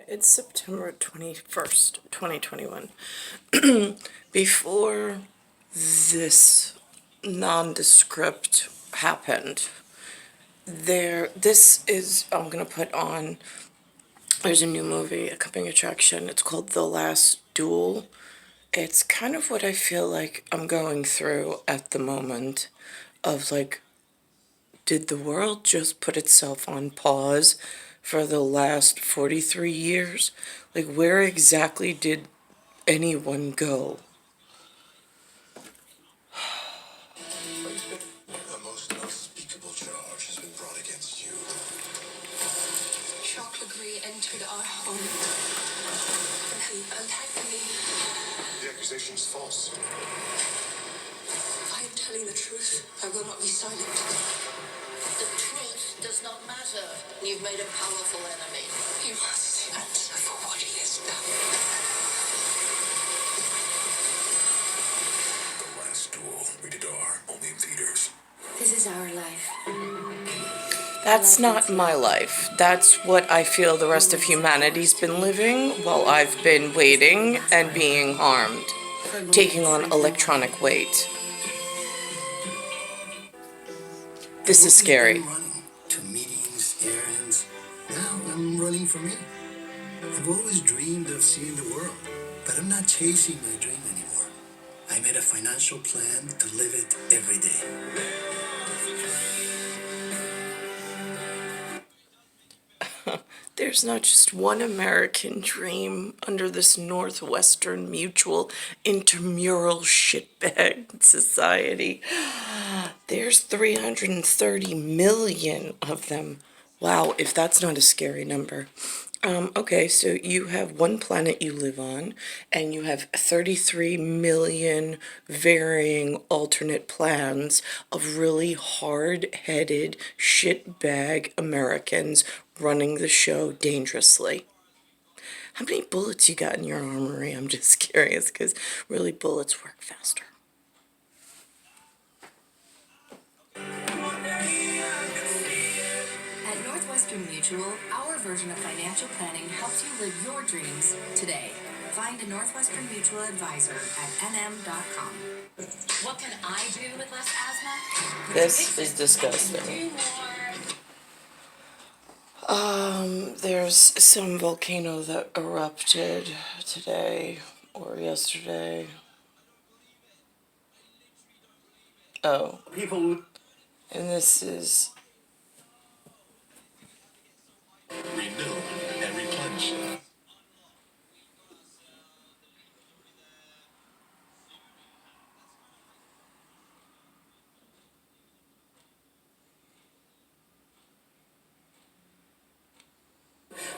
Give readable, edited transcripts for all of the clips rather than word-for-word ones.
It's September 21st, 2021. Before this nondescript happened, I'm gonna put on, there's a new movie, a coming attraction. It's called The Last Duel. It's kind of what I feel like I'm going through at the moment of like, did the world just put itself on pause for the last 43 years? Like, where exactly did anyone go? A most unspeakable charge has been brought against you. Chocolate entered our home, and he attacked me. The accusation is false. I am telling the truth. I will not be silent. The truth does not matter. You've made a powerful enemy. He must answer for what he has done. The Last Duel. Rated R. Only in theaters. This is our life. That's not my life. That's what I feel the rest of humanity's been living while I've been waiting and being harmed, taking on electronic weight. This is scary. I'm running to meetings, errands. Now I'm running for me. I've always dreamed of seeing the world, but I'm not chasing my dream anymore. I made a financial plan to live it every day. There's not just one American dream under this Northwestern Mutual intramural shitbag society. There's 330 million of them. Wow, if that's not a scary number. Okay, so you have one planet you live on, and you have 33 million varying alternate plans of really hard-headed shitbag Americans running the show dangerously. How many bullets you got in your armory? I'm just curious, because really bullets work faster. At Northwestern Mutual, our version of financial planning helps you live your dreams today. Find a Northwestern Mutual advisor at nm.com. What can I do with less asthma? This is disgusting. There's some volcano that erupted today or yesterday. Oh. People And this is... renew and replenish.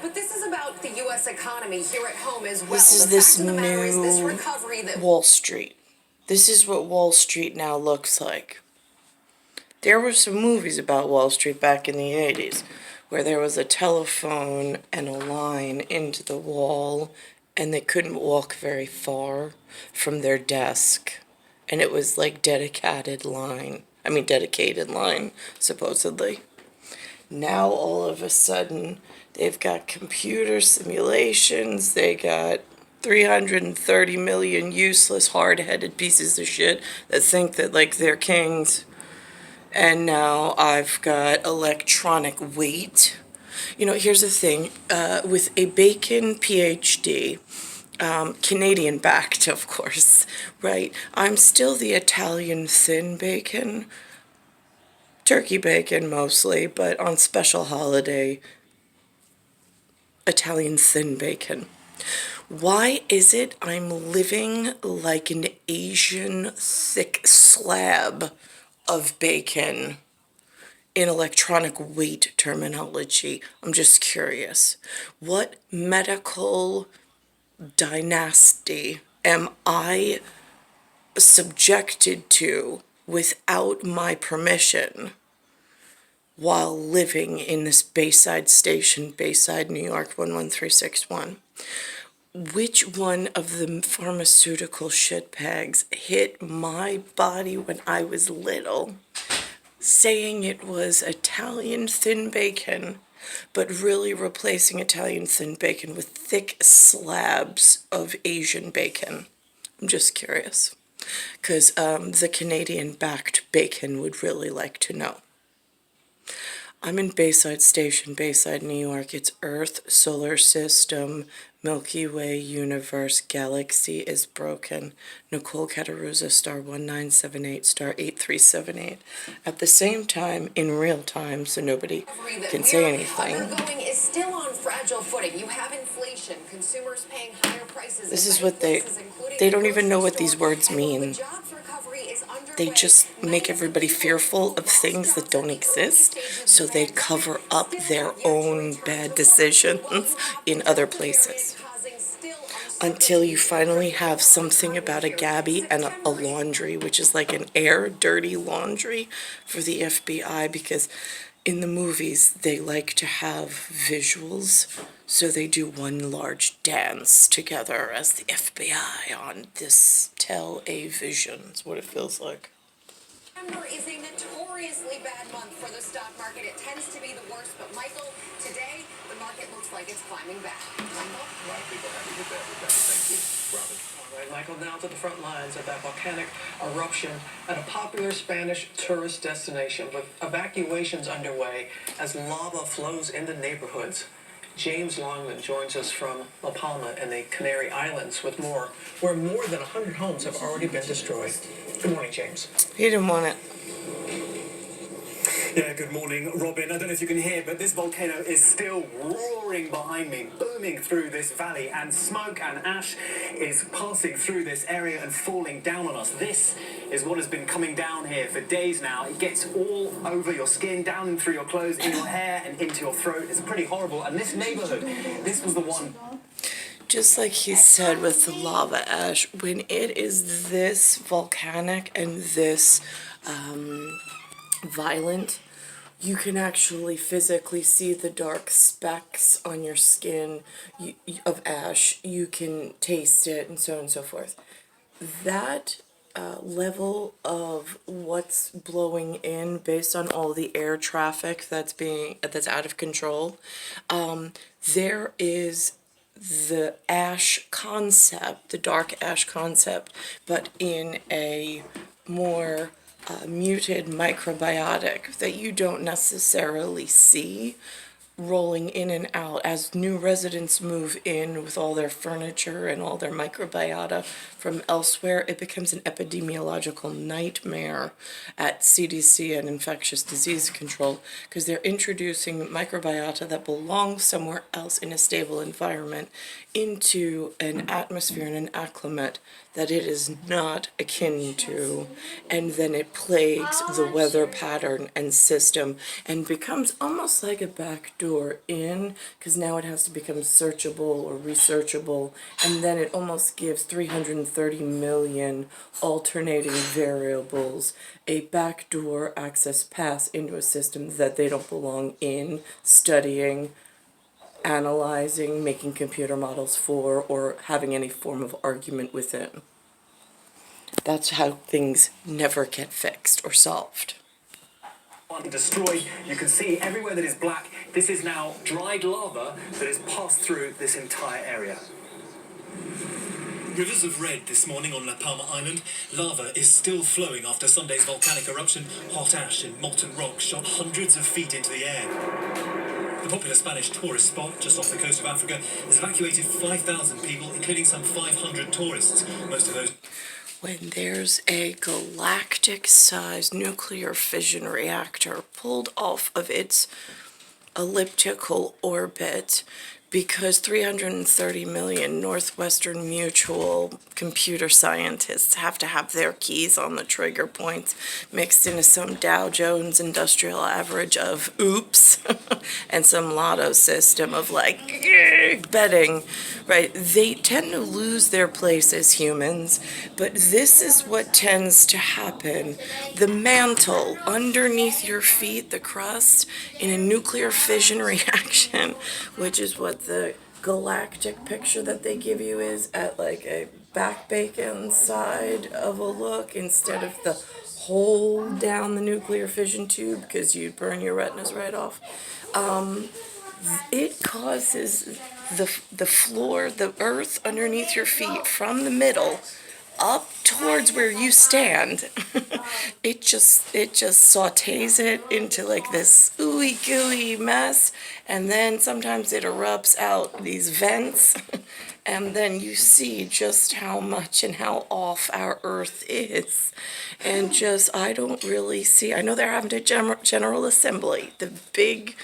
But this is about the U.S. economy here at home as well. This is The this fact of the matter is this new recovery that Wall Street. This is what Wall Street now looks like. There were some movies about Wall Street back in the 80s where there was a telephone and a line into the wall and they couldn't walk very far from their desk. And it was like dedicated line, supposedly. Now all of a sudden they've got computer simulations, they got 330 million useless, hard-headed pieces of shit that think that, like, they're kings. And now I've got electronic weight. You know, here's the thing. With a bacon PhD, Canadian-backed, of course, right? I'm still the Italian thin bacon. Turkey bacon, mostly, but on special holiday, Italian thin bacon. Why is it I'm living like an Asian thick slab of bacon in electronic weight terminology? I'm just curious. What medical dynasty am I subjected to without my permission while living in this Bayside station, Bayside, New York, 11361? Which one of the pharmaceutical shitbags hit my body when I was little, saying it was Italian thin bacon but really replacing Italian thin bacon with thick slabs of Asian bacon. I'm just curious, because the Canadian-backed bacon would really like to know. I'm in Bayside Station, Bayside, New York. It's Earth, Solar System, Milky Way, Universe, Galaxy is broken. Nicole, Cattaruzza, star 1978, star 8378. At the same time, in real time, so nobody can say anything. Undergoing is still on fragile footing. You have inflation, consumers paying higher prices. This is what they don't even know what these words mean. They just make everybody fearful of things that don't exist, so they cover up their own bad decisions in other places. Until you finally have something about a Gabby and a laundry, which is like an air dirty laundry for the FBI, because in the movies they like to have visuals, so they do one large dance together as the FBI on this television. It's what it feels like. September is a notoriously bad month for the stock market. It tends to be the worst, but Michael, today the market looks like it's climbing back. Michael? A lot of people happy with that. Thank you, Robin. All right, Michael, now to the front lines of that volcanic eruption at a popular Spanish tourist destination, with evacuations underway as lava flows into neighborhoods. James Longman joins us from La Palma and the Canary Islands with more, where more than 100 homes have already been destroyed. Good morning, James. He didn't want it. Yeah, good morning, Robin. I don't know if you can hear, but this volcano is still roaring behind me, booming through this valley, and smoke and ash is passing through this area and falling down on us. This is what has been coming down here for days now. It gets all over your skin, down and through your clothes, in your hair, and into your throat. It's pretty horrible. And this neighborhood, this was the one. Just like he said with the lava ash, when it is this volcanic and this violent, you can actually physically see the dark specks on your skin of ash. You can taste it, and so on and so forth. That level of what's blowing in based on all the air traffic that's out of control, there is the ash concept, the dark ash concept, but in a more muted microbiotic that you don't necessarily see rolling in and out as new residents move in with all their furniture and all their microbiota from elsewhere. It becomes an epidemiological nightmare at CDC and infectious disease control, because they're introducing microbiota that belongs somewhere else in a stable environment into an atmosphere and an acclimate that it is not akin to, and then it plagues the weather pattern and system and becomes almost like a backdoor in, because now it has to become searchable or researchable, and then it almost gives 330 million alternating variables a backdoor access pass into a system that they don't belong in, studying, analyzing, making computer models for, or having any form of argument within. That's how things never get fixed or solved. Destroyed. You can see everywhere that is black, this is now dried lava that has passed through this entire area. Rivers of red this morning on La Palma Island. Lava is still flowing after Sunday's volcanic eruption. Hot ash and molten rock shot hundreds of feet into the air. The popular Spanish tourist spot just off the coast of Africa has evacuated 5,000 people, including some 500 tourists. Most of those... When there's a galactic-sized nuclear fission reactor pulled off of its elliptical orbit because 330 million Northwestern Mutual computer scientists have to have their keys on the trigger points mixed into some Dow Jones industrial average of oops and some lotto system of like betting, right? They tend to lose their place as humans, but this is what tends to happen. The mantle underneath your feet, the crust, in a nuclear fission reaction, which is what the galactic picture that they give you is, at like a back bacon side of a look instead of the hold down the nuclear fission tube because you'd burn your retinas right off. It causes the floor, the earth underneath your feet from the middle up towards where you stand. it just sautés it into like this ooey gooey mess, and then sometimes it erupts out these vents and then you see just how much and how off our earth is. And just, I don't really see, I know they're having a general assembly. The big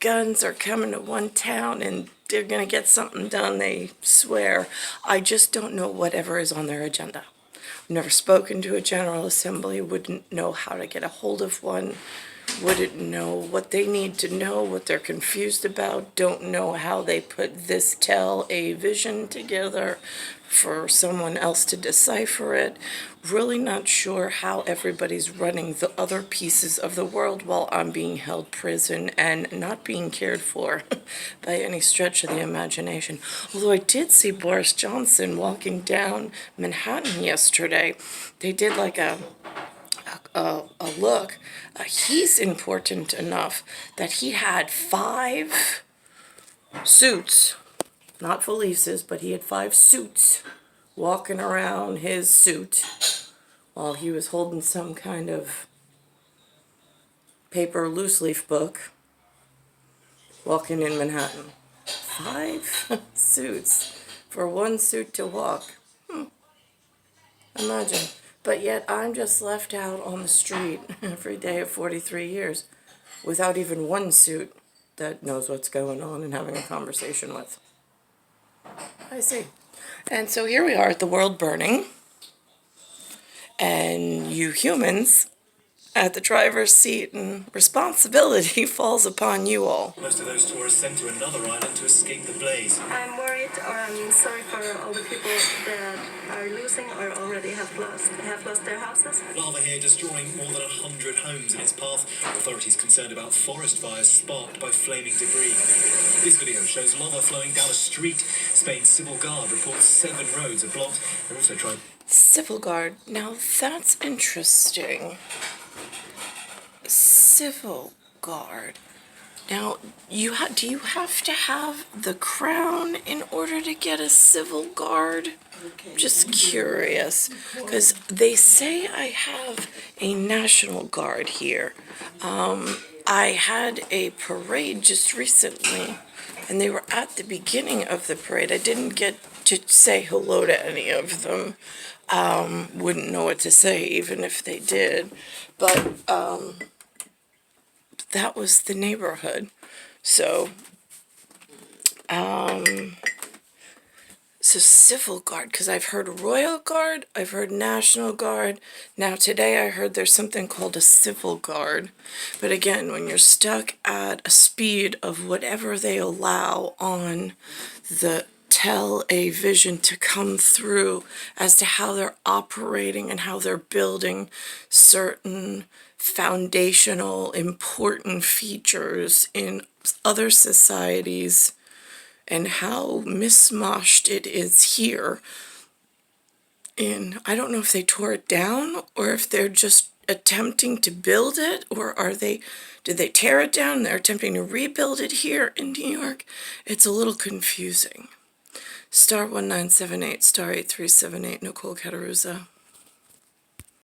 guns are coming to one town and they're going to get something done, they swear. I just don't know whatever is on their agenda. I've never spoken to a General Assembly, wouldn't know how to get a hold of one, wouldn't know what they need to know, what they're confused about, don't know how they put this vision together for someone else to decipher it. Really not sure how everybody's running the other pieces of the world while I'm being held prison and not being cared for by any stretch of the imagination. Although I did see Boris Johnson walking down Manhattan yesterday. They did like a look. He's important enough that he had 5 suits, not valises, but he had 5 suits walking around his suit while he was holding some kind of paper loose leaf book walking in Manhattan. 5 suits for 1 suit to walk. Imagine. But yet I'm just left out on the street every day of 43 years without even 1 suit that knows what's going on and having a conversation with. I see. And so here we are at the world burning, and you humans at the driver's seat, and responsibility falls upon you all. Most of those tourists sent to another island to escape the blaze. I'm worried, or I'm sorry for all the people that are losing or already have lost their houses. Lava here destroying more than 100 homes in its path. Authorities concerned about forest fires sparked by flaming debris. This video shows lava flowing down a street. Spain's Civil Guard reports 7 roads are blocked. They're also trying... Civil Guard. Now that's interesting. Civil Guard. Now, do you have to have the crown in order to get a civil guard? Just curious, because they say I have a National Guard here. I had a parade just recently, and they were at the beginning of the parade. I didn't get to say hello to any of them. Wouldn't know what to say even if they did, but that was the neighborhood. So Civil Guard, because I've heard Royal Guard, I've heard National Guard. Now today I heard there's something called a Civil Guard. But again, when you're stuck at a speed of whatever they allow on the vision to come through as to how they're operating and how they're building certain foundational important features in other societies, and how mismoshed it is here. And I don't know if they tore it down or if they're just attempting to build it, or did they tear it down and they're attempting to rebuild it here in New York? It's a little confusing. *1978, *8378, Nicole Cattaruzza.